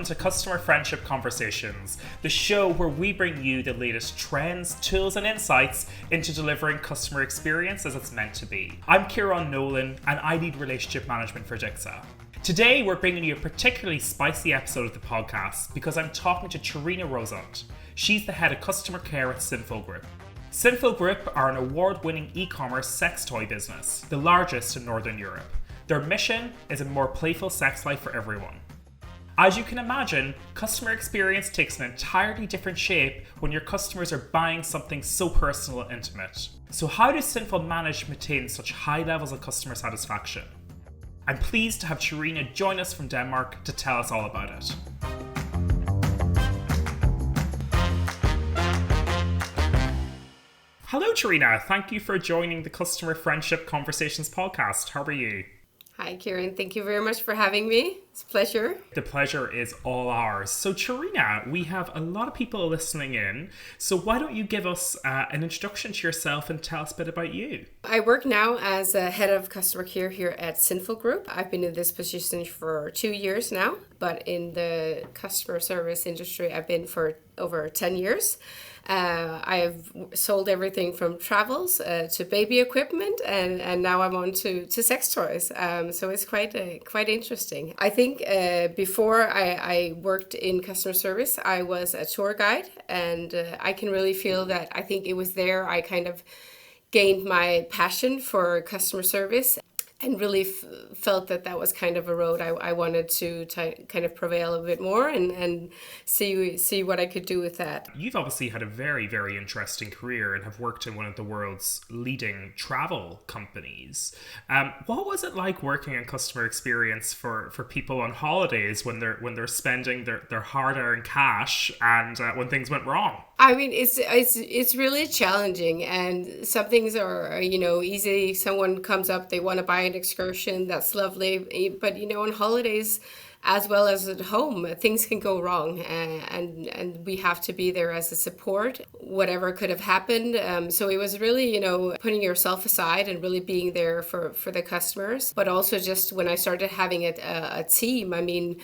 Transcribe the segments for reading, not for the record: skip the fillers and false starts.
welcome to Customer Friendship Conversations, the show where we bring you the latest trends, tools and insights into delivering customer experience as it's meant to be. I'm Kieran Nolan and I lead relationship management for Dixa. Today we're bringing you a particularly spicy episode of the podcast because I'm talking to Cherina Røsand. She's the head of customer care at Sinful Group. Sinful Group are an award-winning e-commerce sex toy business, the largest in Northern Europe. Their mission is a more playful sex life for everyone. As you can imagine, customer experience takes an entirely different shape when your customers are buying something so personal and intimate. So how does Sinful manage to maintain such high levels of customer satisfaction? I'm pleased to have Cherina join us from Denmark to tell us all about it. Hello Cherina, thank you for joining the Customer Friendship Conversations podcast. How are you? Hi Kieran, thank you very much for having me. It's a pleasure. The pleasure is all ours. So Cherina, we have a lot of people listening in. So why don't you give us an introduction to yourself and tell us a bit about you? I work now as a head of customer care here at Sinful Group. I've been in this position for 2 years now, but in the customer service industry, I've been for over 10 years. I have sold everything from travels to baby equipment, and now I'm on to sex toys. So it's quite interesting. I think before I worked in customer service, I was a tour guide, and I can really feel that I think it was there I kind of gained my passion for customer service. And really felt that was kind of a road I wanted to kind of prevail a bit more and see what I could do with that. You've obviously had a very, very interesting career and have worked in one of the world's leading travel companies. What was it like working in customer experience for people on holidays when they're spending their hard-earned cash and when things went wrong? I mean, it's really challenging, and some things are easy. Someone comes up, they want to buy an excursion, that's lovely, but on holidays as well as at home, things can go wrong, and we have to be there as a support, whatever could have happened. So it was really, putting yourself aside and really being there for the customers, but also just when I started having a team, I mean,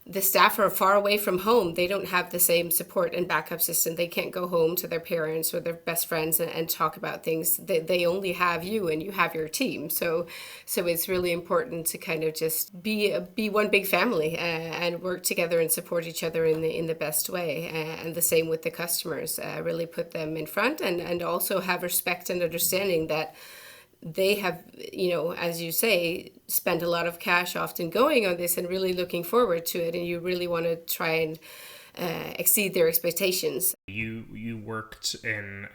the staff are far away from home. They don't have the same support and backup system. They can't go home to their parents or their best friends and talk about things. They only have you, and you have your team. So it's really important to kind of just be one big family and work together and support each other in the best way. And the same with the customers. Really put them in front and also have respect and understanding that they have, as you say, spent a lot of cash often going on this and really looking forward to it. And you really want to try and exceed their expectations. You worked in,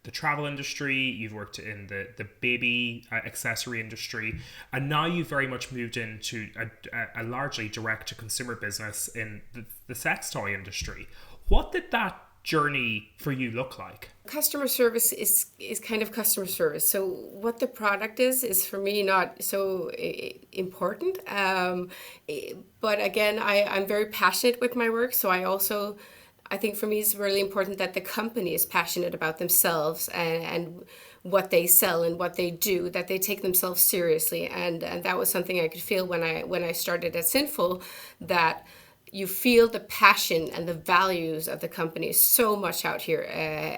the travel industry, you've worked in the baby accessory industry, and now you've very much moved into a largely direct-to-consumer business in the sex toy industry. What did that journey for you look like? Customer service is kind of customer service. So what the product is for me not so important. But again, I'm very passionate with my work. So I think for me it's really important that the company is passionate about themselves and what they sell and what they do, that they take themselves seriously. And that was something I could feel when I started at Sinful, that you feel the passion and the values of the company so much out here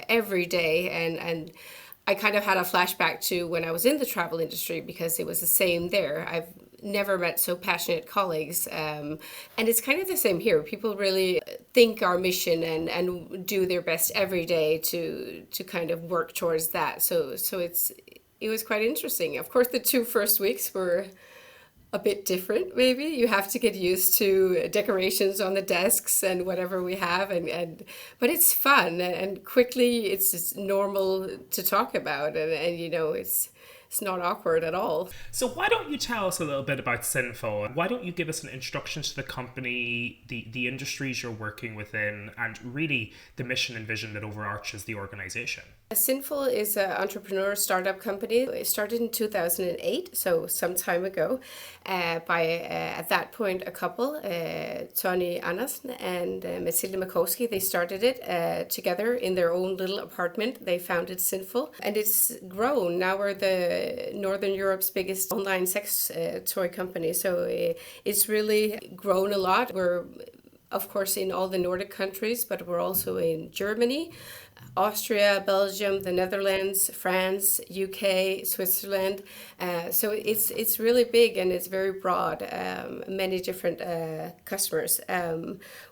every day. And I kind of had a flashback to when I was in the travel industry, because it was the same there. I've never met so passionate colleagues. And it's kind of the same here. People really think our mission and do their best every day to kind of work towards that. So it was quite interesting. Of course, the 2 first weeks were a bit different. Maybe you have to get used to decorations on the desks and whatever we have, but it's fun and quickly it's normal to talk about, and it's not awkward at all. So why don't you tell us a little bit about Sinful? Why don't you give us an introduction to the company, the industries you're working within, and really the mission and vision that overarches the organization? Sinful is an entrepreneur startup company. It started in 2008, so some time ago, by at that point a couple, Tony Andersen and Mathilde Makowski. They started it together in their own little apartment. They founded Sinful, and it's grown. Now we're the Northern Europe's biggest online sex toy company. So it's really grown a lot. We're, of course, in all the Nordic countries, but we're also in Germany, Austria, Belgium, the Netherlands, France, UK, Switzerland. So it's really big and it's very broad, many different customers.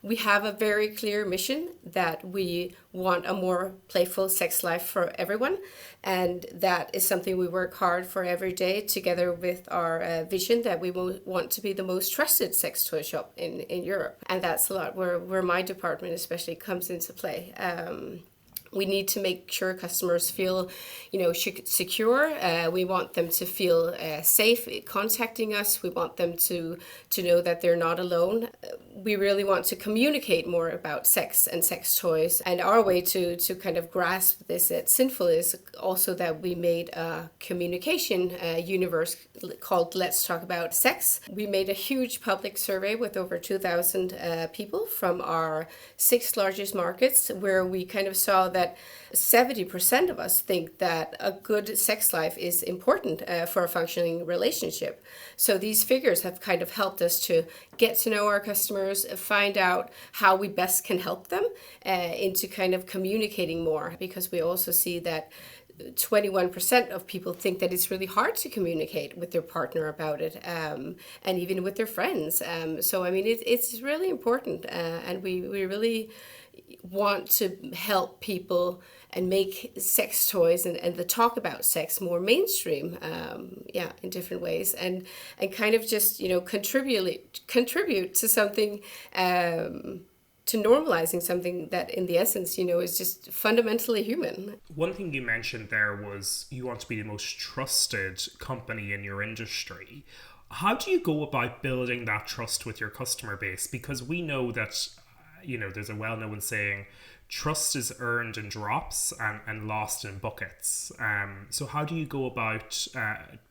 We have a very clear mission that we want a more playful sex life for everyone. And that is something we work hard for every day, together with our vision that we want to be the most trusted sex toy shop in Europe. And that's a lot where my department especially comes into play. We need to make sure customers feel, secure. We want them to feel safe contacting us. We want them to know that they're not alone. We really want to communicate more about sex and sex toys. And our way to kind of grasp this at Sinful is also that we made a communication universe called Let's Talk About Sex. We made a huge public survey with over 2,000 people from our 6 largest markets, where we kind of saw that 70% of us think that a good sex life is important for a functioning relationship. So these figures have kind of helped us to get to know our customers, find out how we best can help them into kind of communicating more, because we also see that 21% of people think that it's really hard to communicate with their partner about it, and even with their friends. So, I mean, it's really important, and we really want to help people and make sex toys and the talk about sex more mainstream, in different ways, and kind of just, contribute to something, to normalizing something that in the essence, is just fundamentally human. One thing you mentioned there was you want to be the most trusted company in your industry. How do you go about building that trust with your customer base? Because we know that, there's a well-known saying, trust is earned in drops and lost in buckets. So how do you go about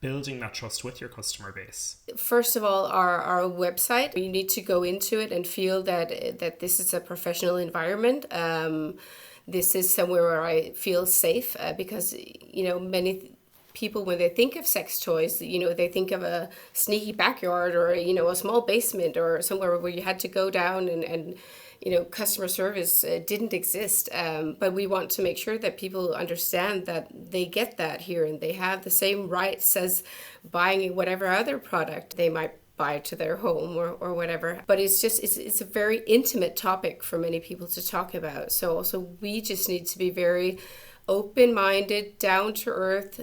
building that trust with your customer base? First of all, our website, you need to go into it and feel that this is a professional environment. This is somewhere where I feel safe, because, many people, when they think of sex toys, they think of a sneaky backyard or, a small basement or somewhere where you had to go down and customer service didn't exist. But we want to make sure that people understand that they get that here and they have the same rights as buying whatever other product they might buy to their home or whatever. But it's a very intimate topic for many people to talk about. So also we just need to be very open-minded, down-to-earth.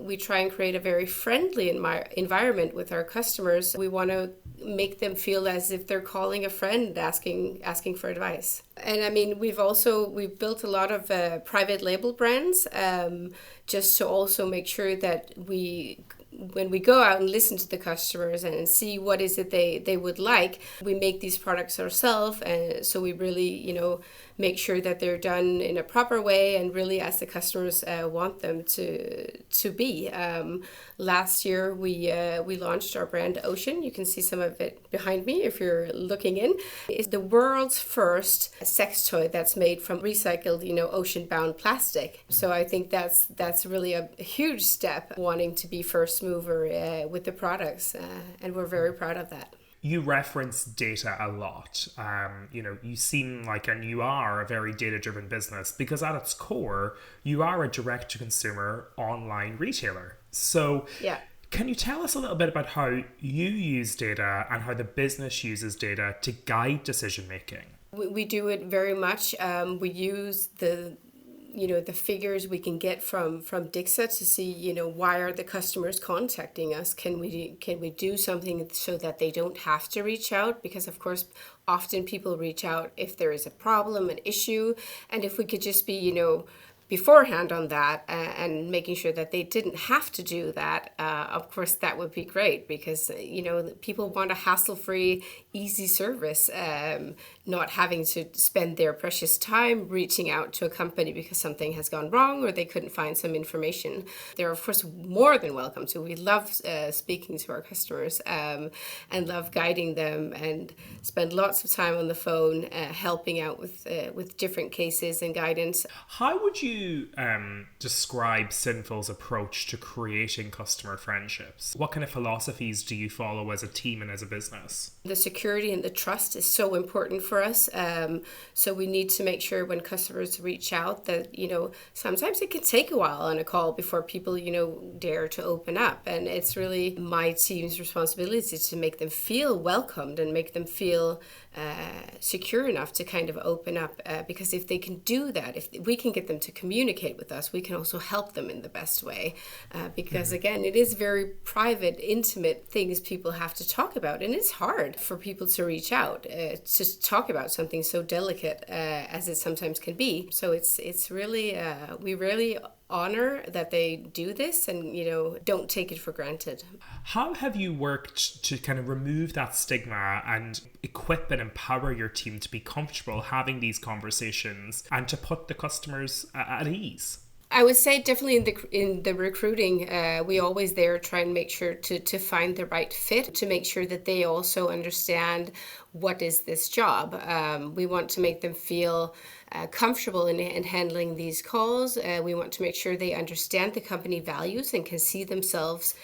We try and create a very friendly environment with our customers. We want to make them feel as if they're calling a friend asking for advice. And I mean, we've built a lot of private label brands, just to also make sure that when we go out and listen to the customers and see what is it they would like, we make these products ourselves, and so we really make sure that they're done in a proper way and really as the customers want them to be. Last year we launched our brand Ocean. You can see some of it behind me if you're looking in. It's the world's first sex toy that's made from recycled ocean-bound plastic. So I think that's really a huge step, wanting to be first mover with the products, and we're very proud of that. You reference data a lot. You seem like, and you are a very data-driven business, because at its core, you are a direct-to-consumer online retailer. So yeah. Can you tell us a little bit about how you use data and how the business uses data to guide decision-making? We do it very much. We use the figures we can get from Dixa to see, why are the customers contacting us? Can we do something so that they don't have to reach out? Because of course, often people reach out if there is a problem, an issue, and if we could just be, beforehand on that and making sure that they didn't have to do that, of course that would be great, because people want a hassle-free, easy service, not having to spend their precious time reaching out to a company because something has gone wrong or they couldn't find some information. They're of course more than welcome to. We love speaking to our customers, and love guiding them, and spend lots of time on the phone helping out with different cases and guidance. How would you you describe Sinful's approach to creating customer friendships? What kind of philosophies do you follow as a team and as a business? The security and the trust is so important for us. So we need to make sure when customers reach out that, sometimes it can take a while on a call before people, dare to open up. And it's really my team's responsibility to make them feel welcomed and make them feel secure enough to kind of open up. Because if they can do that, if we can get them to communicate with us, we can also help them in the best way. Because again, it is very private, intimate things people have to talk about. And it's hard for people to reach out to talk about something so delicate as it sometimes can be. So it's really, we really honor that they do this and, don't take it for granted. How have you worked to kind of remove that stigma and equip and empower your team to be comfortable having these conversations and to put the customers at ease? I would say definitely in the recruiting, we always there try and make sure to find the right fit, to make sure that they also understand what is this job. We want to make them feel comfortable in handling these calls. We want to make sure they understand the company values and can see themselves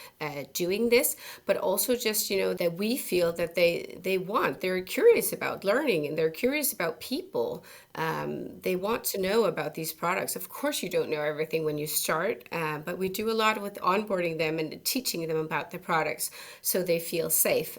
doing this, but also just, that we feel that they're curious about learning and they're curious about people. They want to know about these products. Of course, you don't know everything when you start, but we do a lot with onboarding them and teaching them about the products so they feel safe.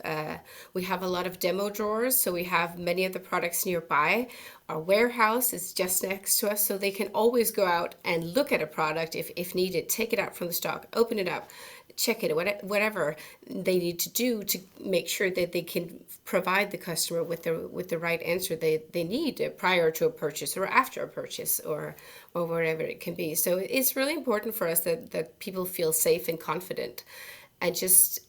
We have a lot of demo drawers, so we have many of the products nearby. Our warehouse is just next to us, so they can always go out and look at a product if needed, take it out from the stock, open it up, check it, whatever they need to do to make sure that they can provide the customer with the right answer they need prior to a purchase or after a purchase or whatever it can be. So it's really important for us that people feel safe and confident and just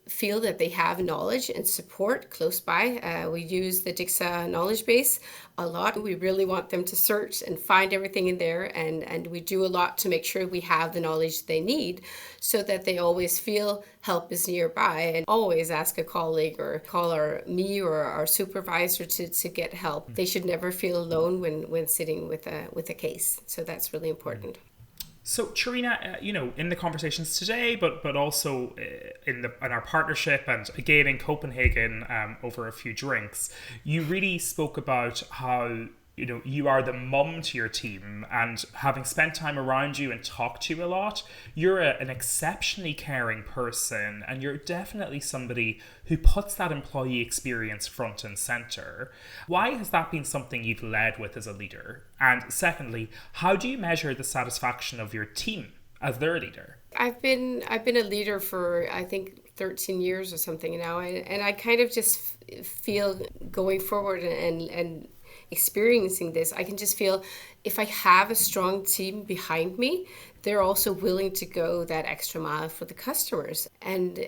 feel that they have knowledge and support close by. We use the Dixa knowledge base a lot. We really want them to search and find everything in there, and we do a lot to make sure we have the knowledge they need so that they always feel help is nearby and always ask a colleague or call me or our supervisor to get help. They should never feel alone when sitting with a case. So that's really important. So, Cherina, in the conversations today, but also in our partnership and again in Copenhagen over a few drinks, you really spoke about how you are the mum to your team, and having spent time around you and talked to you a lot, you're an exceptionally caring person, and you're definitely somebody who puts that employee experience front and center. Why has that been something you've led with as a leader? And secondly, how do you measure the satisfaction of your team as their leader? I've been a leader for, I think, 13 years or something now, and I kind of just feel going forward and experiencing this, I can just feel if I have a strong team behind me, they're also willing to go that extra mile for the customers. And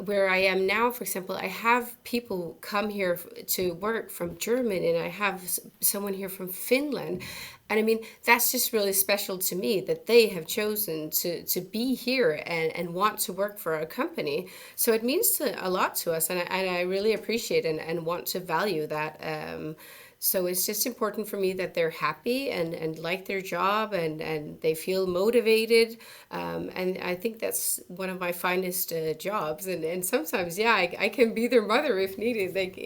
where I am now, for example, I have people come here to work from Germany, and I have someone here from Finland. And I mean, that's just really special to me that they have chosen to be here and want to work for our company. So it means a lot to us, and I really appreciate and want to value that. So it's just important for me that they're happy and like their job and they feel motivated. And I think that's one of my finest jobs. And sometimes, I can be their mother if needed. Like,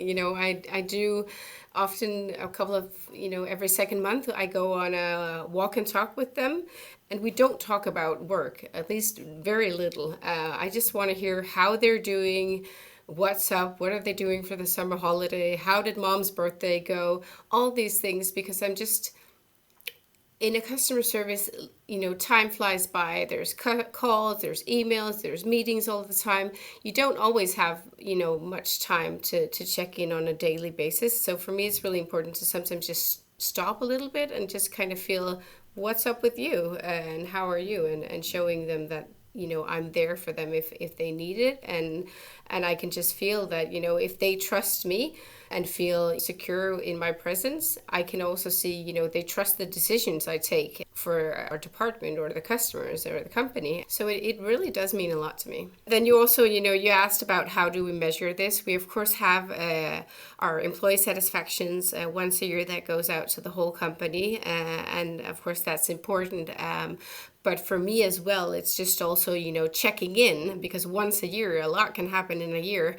I do often a couple of, every second month, I go on a walk and talk with them. And we don't talk about work, at least very little. I just want to hear how they're doing. What's up? What are they doing for the summer holiday? How did mom's birthday go? All these things, because I'm just in a customer service, time flies by. There's calls, there's emails, there's meetings all the time. You don't always have, much time to check in on a daily basis. So for me, it's really important to sometimes just stop a little bit and just kind of feel what's up with you and how are you, and showing them that I'm there for them if they need it. And I can just feel that, if they trust me, and feel secure in my presence. I can also see, they trust the decisions I take for our department or the customers or the company. So it really does mean a lot to me. Then you also, you asked about how do we measure this. We of course have our employee satisfactions once a year that goes out to the whole company. And of course that's important. But for me as well, it's just also, checking in, because once a year, a lot can happen in a year.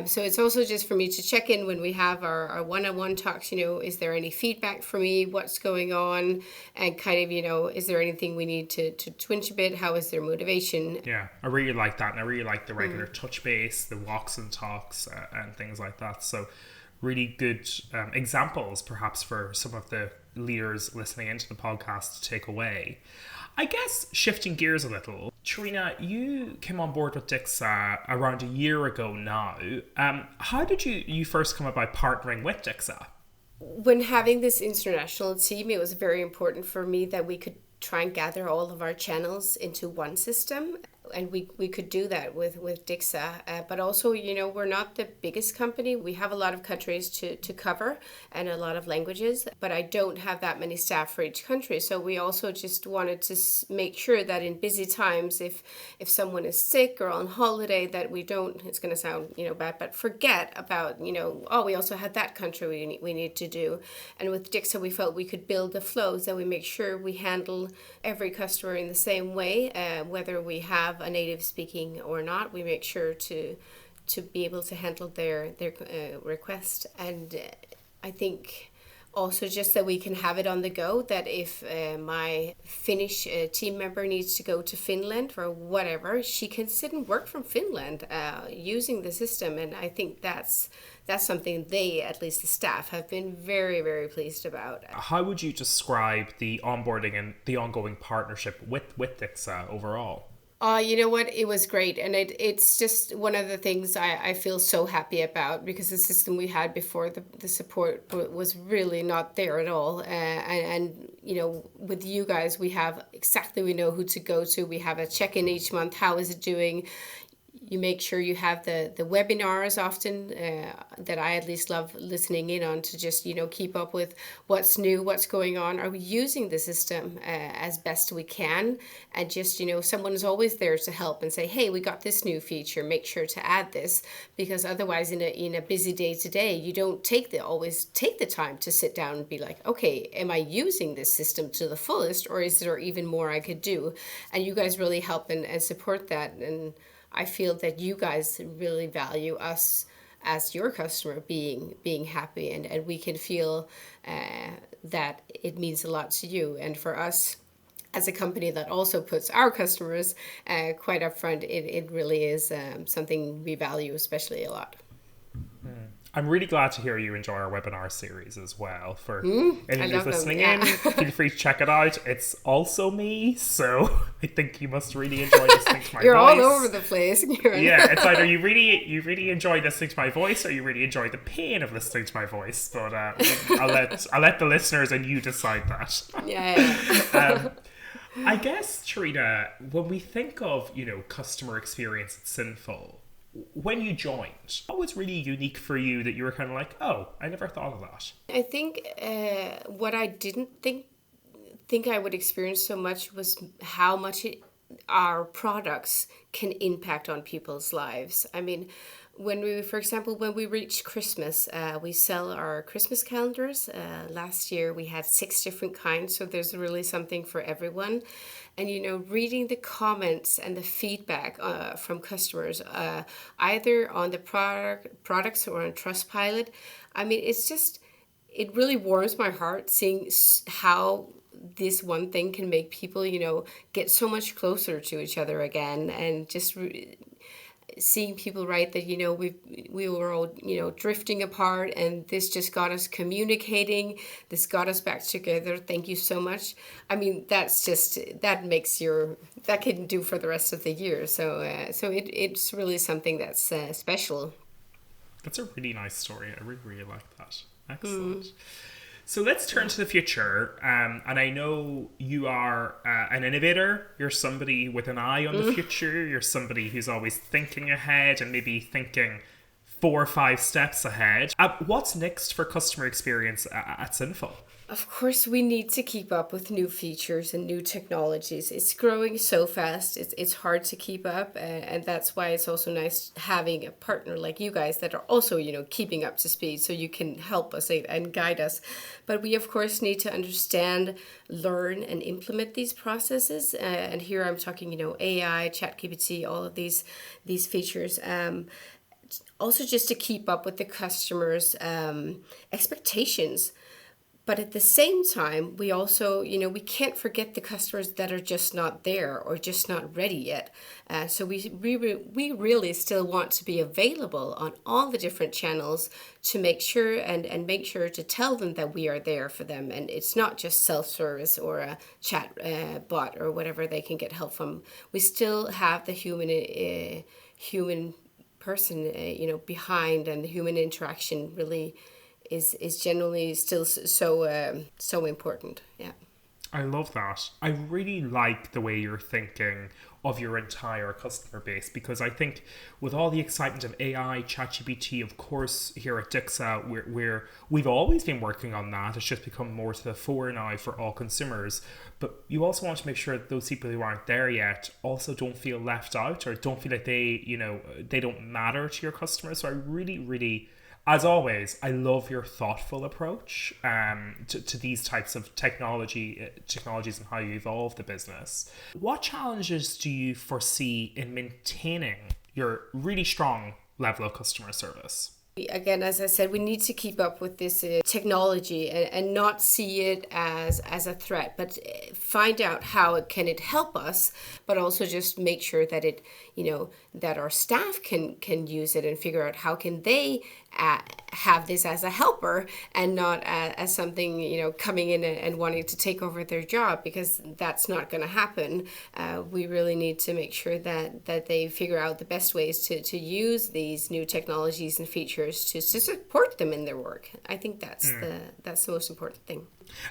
So it's also just for me to check in when we have our one-on-one talks, is there any feedback for me? What's going on? And kind of, is there anything we need to twinge a bit? How is their motivation? Yeah, I really like that. And I really like the regular touch base, the walks and talks and things like that. So really good examples perhaps for some of the leaders listening into the podcast to take away. I guess shifting gears a little, Cherina, you came on board with Dixa around a year ago now. How did you first come about partnering with Dixa? When having this international team, it was very important for me that we could try and gather all of our channels into one system. And we could do that with Dixa. But also, we're not the biggest company. We have a lot of countries to cover and a lot of languages, but I don't have that many staff for each country. So we also just wanted to make sure that in busy times, if someone is sick or on holiday, that we don't, it's going to sound, bad, but forget about, we also had that country we need to do. And with Dixa, we felt we could build the flows that we make sure we handle every customer in the same way, whether we have a native speaking or not. We make sure to be able to handle their request. And I think also just that we can have it on the go, that if my Finnish team member needs to go to Finland for whatever, she can sit and work from Finland using the system. And I think that's something they, at least the staff, have been very, very pleased about. How would you describe the onboarding and the ongoing partnership with Dixa overall? You know what? It was great. And it's just one of the things I feel so happy about, because the system we had before, the support was really not there at all. And with you guys, we know who to go to. We have a check-in each month. How is it doing? You make sure you have the webinars often that I at least love listening in on, to just, keep up with what's new, what's going on. Are we using the system as best we can? And just, someone is always there to help and say, hey, we got this new feature, make sure to add this. Because otherwise in a busy day to day, you don't always take the time to sit down and be like, okay, am I using this system to the fullest, or is there even more I could do? And you guys really help and support that. And I feel that you guys really value us as your customer being happy, and we can feel that it means a lot to you. And for us, as a company that also puts our customers quite up front, it really is something we value especially a lot. I'm really glad to hear you enjoy our webinar series as well. For anyone who's listening in, feel free to check it out. It's also me, so I think you must really enjoy listening to my You're voice. You're all over the place. Yeah, it's either you really enjoy listening to my voice, or you really enjoy the pain of listening to my voice. But I'll let the listeners and you decide that. Yeah. I guess, Cherina, when we think of customer experience at Sinful, when you joined, what was really unique for you that you were kind of like, oh, I never thought of that? I think what I didn't think I would experience so much was how much our products can impact on people's lives. I mean, when we reach Christmas, we sell our Christmas calendars. Last year we had 6 different kinds, so there's really something for everyone. And, reading the comments and the feedback from customers, either on the products or on Trustpilot, I mean, it really warms my heart seeing how this one thing can make people, get so much closer to each other again. And just seeing people write that, we were all, drifting apart, and this just got us communicating. This got us back together. Thank you so much. I mean, that can do for the rest of the year. So it's really something that's special. That's a really nice story. I really, really like that. Excellent. So let's turn to the future. And I know you are an innovator. You're somebody with an eye on the future. You're somebody who's always thinking ahead and maybe thinking 4 or 5 steps ahead. What's next for customer experience at Sinful? Of course, we need to keep up with new features and new technologies. It's growing so fast. It's hard to keep up, and that's why it's also nice having a partner like you guys that are also, keeping up to speed, so you can help us and guide us. But we, of course, need to understand, learn, and implement these processes. And here I'm talking, AI, ChatGPT, all of these features. Also, just to keep up with the customers' expectations. But at the same time, we also, we can't forget the customers that are just not there or just not ready yet. So we really still want to be available on all the different channels to make sure and make sure to tell them that we are there for them. And it's not just self-service or a chat bot or whatever they can get help from. We still have the human person, behind, and the human interaction really is generally still so important. Yeah. I love that. I really like the way you're thinking of your entire customer base, because I think with all the excitement of AI, ChatGPT, of course, here at Dixa, we've always been working on that. It's just become more to the fore now for all consumers. But you also want to make sure that those people who aren't there yet also don't feel left out or don't feel like they don't matter to your customers. So I really, really, as always, I love your thoughtful approach to these types of technologies and how you evolve the business. What challenges do you foresee in maintaining your really strong level of customer service? Again, as I said, we need to keep up with this technology and not see it as a threat, but find out how it can help us, but also just make sure that that our staff can use it and figure out how can they have this as a helper and not as something, coming in and wanting to take over their job, because that's not going to happen. We really need to make sure that they figure out the best ways to use these new technologies and features to support them in their work. I think that's the most important thing.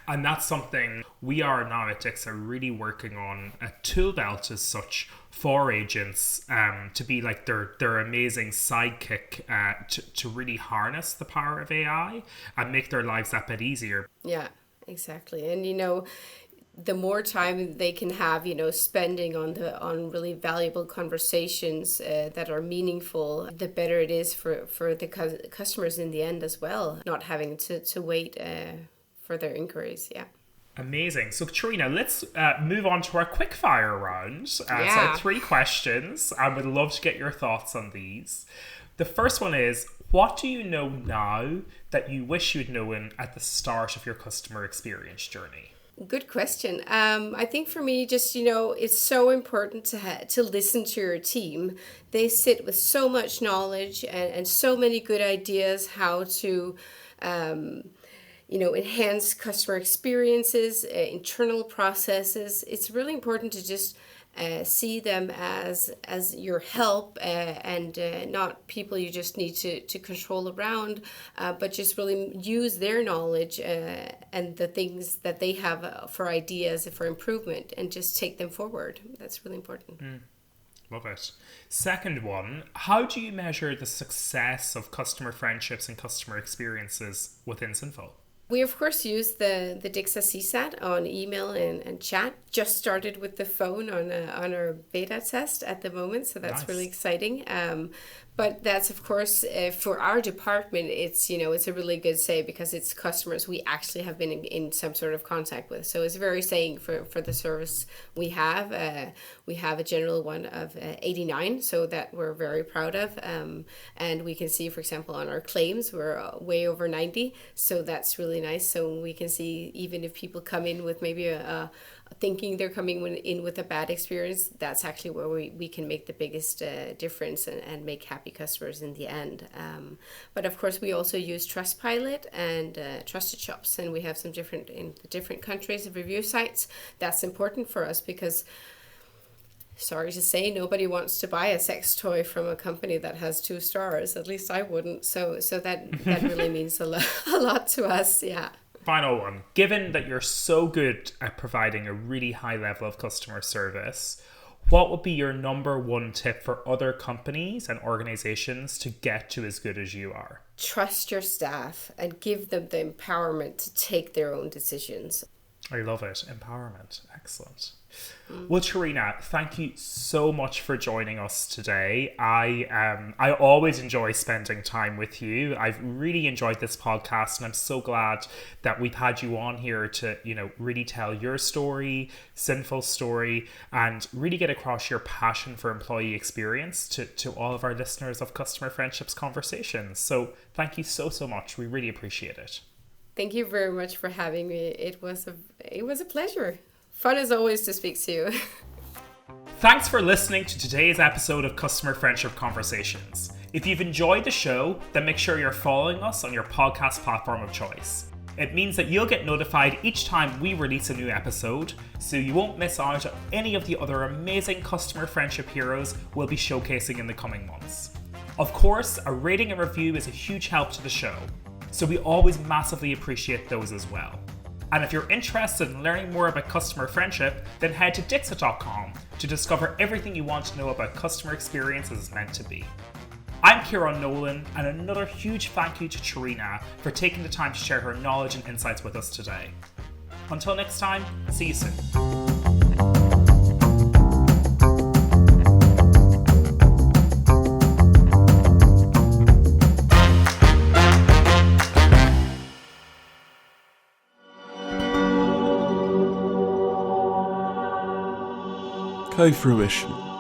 And that's something we are now at Dixa really working on, a tool belt as such for agents to be like their amazing sidekick to really harness the power of AI and make their lives that bit easier. Yeah, exactly. And the more time they can have, spending on really valuable conversations that are meaningful, the better it is for the customers in the end as well, not having to wait for their inquiries. Yeah. Amazing. So, Cherina, let's move on to our quick fire round. So I have 3 questions and would love to get your thoughts on these. The first one is, what do you know now that you wish you'd known at the start of your customer experience journey? Good question. I think for me, just, it's so important to listen to your team. They sit with so much knowledge and so many good ideas how to enhance customer experiences, internal processes. It's really important to just see them as your help and not people you just need to control around, but just really use their knowledge and the things that they have for ideas for improvement and just take them forward. That's really important. Love it. Second one, how do you measure the success of customer friendships and customer experiences within Sinful? We, of course, use the Dixa CSAT on email and chat. Just started with the phone on our beta test at the moment, so that's really exciting. But that's, of course, for our department, it's a really good say because it's customers we actually have been in some sort of contact with. So it's very saying for the service we have. We have a general one of 89, so that we're very proud of. And we can see, for example, on our claims, we're way over 90. So that's really nice. So we can see even if people come in with maybe thinking they're coming in with a bad experience, that's actually where we can make the biggest difference and make happy customers in the end. But of course, we also use Trustpilot and Trusted Shops, and we have some different countries of review sites. That's important for us because, sorry to say, nobody wants to buy a sex toy from a company that has 2 stars. At least I wouldn't. So that really means a lot to us. Yeah. Final one. Given that you're so good at providing a really high level of customer service, what would be your number one tip for other companies and organizations to get to as good as you are? Trust your staff and give them the empowerment to take their own decisions. I love it. Empowerment. Excellent. Well, Cherina, thank you so much for joining us today. I always enjoy spending time with you. I've really enjoyed this podcast, and I'm so glad that we've had you on here to, really tell your story, Sinful story, and really get across your passion for employee experience to all of our listeners of Customer Friendships Conversations. So thank you so much. We really appreciate it. Thank you very much for having me. It was a pleasure. Fun as always to speak to you. Thanks for listening to today's episode of Customer Friendship Conversations. If you've enjoyed the show, then make sure you're following us on your podcast platform of choice. It means that you'll get notified each time we release a new episode, so you won't miss out on any of the other amazing customer friendship heroes we'll be showcasing in the coming months. Of course, a rating and review is a huge help to the show, so we always massively appreciate those as well. And if you're interested in learning more about customer friendship, then head to Dixit.com to discover everything you want to know about customer experience as it's meant to be. I'm Kieran Nolan, and another huge thank you to Cherina for taking the time to share her knowledge and insights with us today. Until next time, see you soon. Cofruition.